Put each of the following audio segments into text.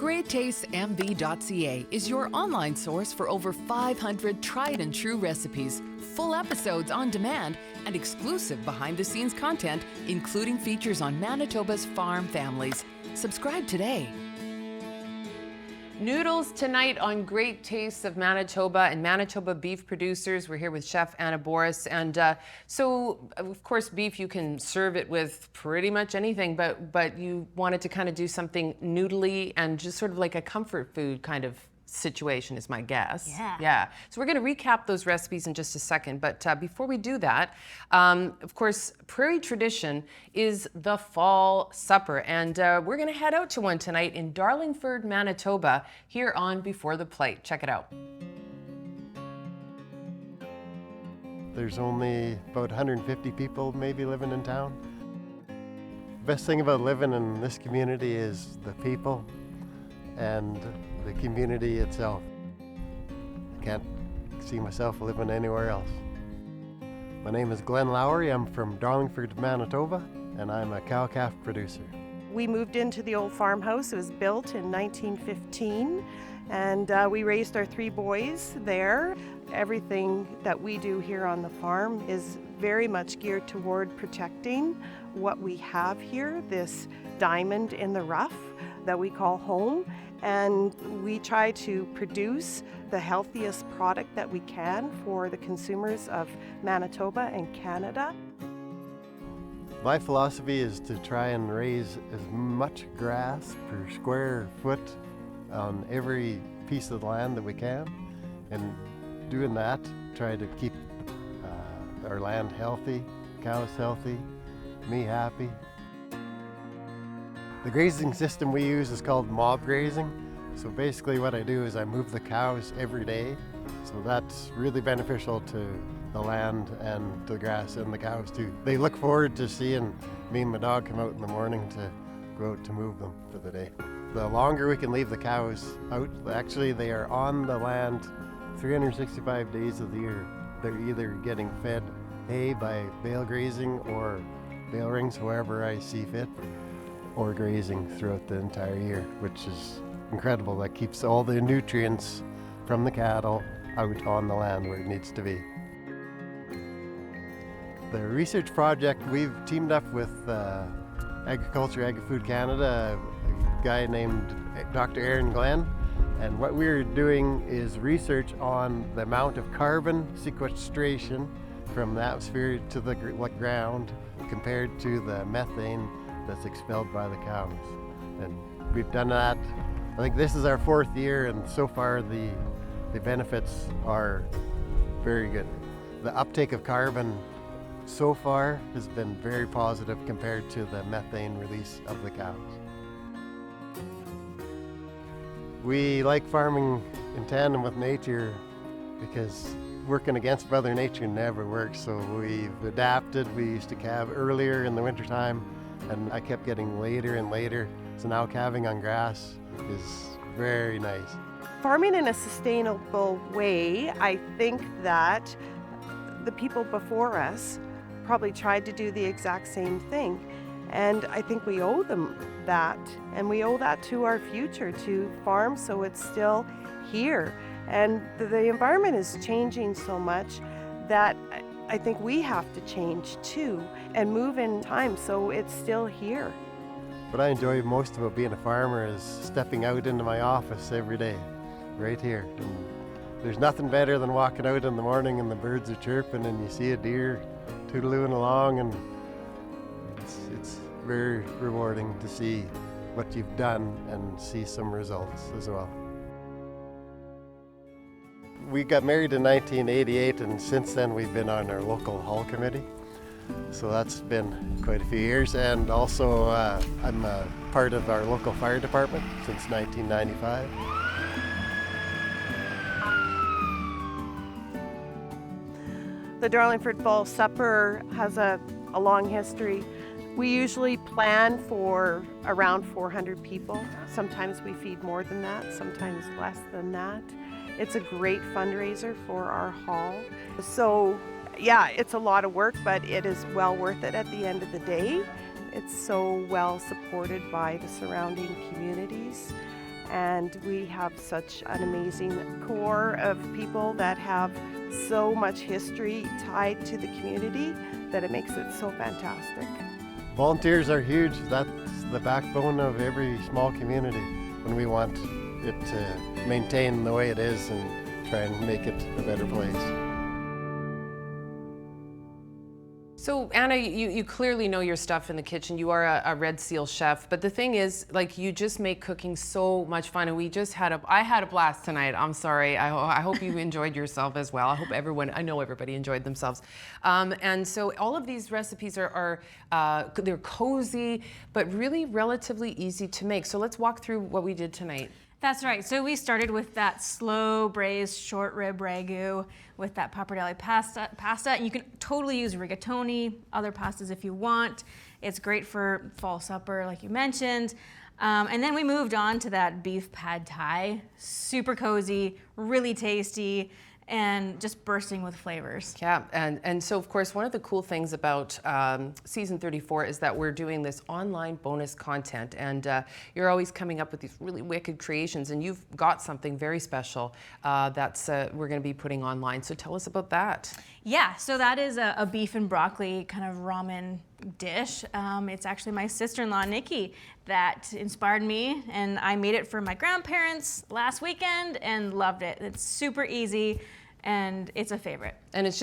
GreatTastesMV.ca is your online source for over 500 tried and true recipes, full episodes on demand, and exclusive behind-the-scenes content, including features on Manitoba's farm families. Subscribe today. Noodles tonight on Great Tastes of Manitoba and Manitoba beef producers. We're here with Chef Anna Boris. And so, of course, beef, you can serve it with pretty much anything, but you wanted to kind of do something noodly and just sort of like a comfort food kind of situation is my guess. Yeah. So we're going to recap those recipes in just a second. But before we do that, of course, Prairie tradition is the fall supper. And we're going to head out to one tonight in Darlingford, Manitoba, here on Before the Plate. Check it out. There's only about 150 people maybe living in town. Best thing about living in this community is the people and the community itself. I can't see myself living anywhere else. My name is Glenn Lowry. I'm from Darlingford, Manitoba, and I'm a cow-calf producer. We moved into the old farmhouse. It was built in 1915, and we raised our 3 boys there. Everything that we do here on the farm is very much geared toward protecting what we have here, this diamond in the rough that we call home. And we try to produce the healthiest product that we can for the consumers of Manitoba and Canada. My philosophy is to try and raise as much grass per square foot on every piece of the land that we can. And doing that, try to keep our land healthy, cows healthy, me happy. The grazing system we use is called mob grazing. So basically what I do is I move the cows every day. So that's really beneficial to the land and the grass and the cows too. They look forward to seeing me and my dog come out in the morning to go out to move them for the day. The longer we can leave the cows out, actually they are on the land 365 days of the year. They're either getting fed hay by bale grazing or bale rings, however I see fit, or grazing throughout the entire year, which is incredible. That keeps all the nutrients from the cattle out on the land where it needs to be. The research project, we've teamed up with Agriculture Agri-Food Canada, a guy named Dr. Aaron Glenn, and what we're doing is research on the amount of carbon sequestration from the atmosphere to the ground compared to the methane that's expelled by the cows. And we've done that. I think this is our 4th year, and so far the benefits are very good. The uptake of carbon so far has been very positive compared to the methane release of the cows. We like farming in tandem with nature because working against Mother Nature never works, so we've adapted. We used to calve earlier in the wintertime, and I kept getting later and later. So now calving on grass is very nice. Farming in a sustainable way, I think that the people before us probably tried to do the exact same thing. And I think we owe them that. And we owe that to our future, to farm so it's still here. And the environment is changing so much that I think we have to change too and move in time so it's still here. What I enjoy most about being a farmer is stepping out into my office every day, right here. And there's nothing better than walking out in the morning and the birds are chirping and you see a deer toodalooing along, and it's very rewarding to see what you've done and see some results as well. We got married in 1988, and since then we've been on our local hall committee. So that's been quite a few years, and also I'm a part of our local fire department since 1995. The Darlingford Fall Supper has a long history. We usually plan for around 400 people. Sometimes we feed more than that, sometimes less than that. It's a great fundraiser for our hall. So yeah, it's a lot of work, but it is well worth it at the end of the day. It's so well supported by the surrounding communities. And we have such an amazing core of people that have so much history tied to the community that it makes it so fantastic. Volunteers are huge. That's the backbone of every small community when we want it to maintain the way it is and try and make it a better place. So Anna, you clearly know your stuff in the kitchen. You are a Red Seal chef, but the thing is, like, you just make cooking so much fun, and I had a blast tonight. I'm sorry. I hope you enjoyed yourself as well. I know everybody enjoyed themselves. And so all of these recipes they're cozy, but really relatively easy to make. So let's walk through what we did tonight. That's right. So we started with that slow braised short rib ragu with that pappardelle pasta, and you can totally use rigatoni, other pastas if you want. It's great for fall supper, like you mentioned. And then we moved on to that beef pad thai, super cozy, really tasty, and just bursting with flavors. Yeah, and so of course one of the cool things about season 34 is that we're doing this online bonus content, and you're always coming up with these really wicked creations, and you've got something very special that's we're going to be putting online. So tell us about that. Yeah, so that is a beef and broccoli kind of ramen dish. It's actually my sister-in-law, Nikki, that inspired me, and I made it for my grandparents last weekend and loved it. It's super easy, and it's a favorite. And it's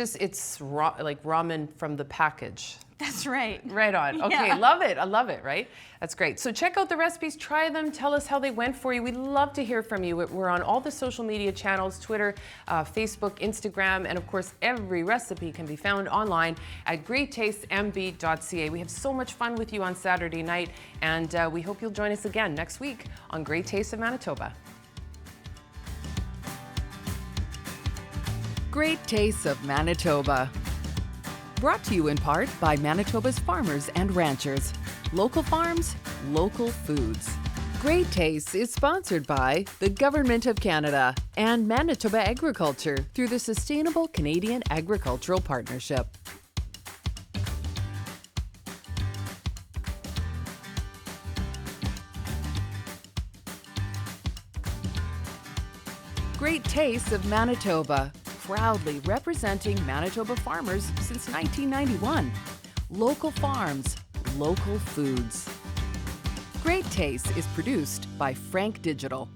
like ramen from the package. That's right. Right on. Okay, Yeah. Love it. I love it, right? That's great. So check out the recipes, try them, tell us how they went for you. We'd love to hear from you. We're on all the social media channels, Twitter, Facebook, Instagram, and of course, every recipe can be found online at greattastemb.ca. We have so much fun with you on Saturday night, and we hope you'll join us again next week on Great Taste of Manitoba. Great Tastes of Manitoba. Brought to you in part by Manitoba's farmers and ranchers. Local farms, local foods. Great Tastes is sponsored by the Government of Canada and Manitoba Agriculture through the Sustainable Canadian Agricultural Partnership. Great Tastes of Manitoba, proudly representing Manitoba farmers since 1991. Local farms, local foods. Great Tastes is produced by Frank Digital.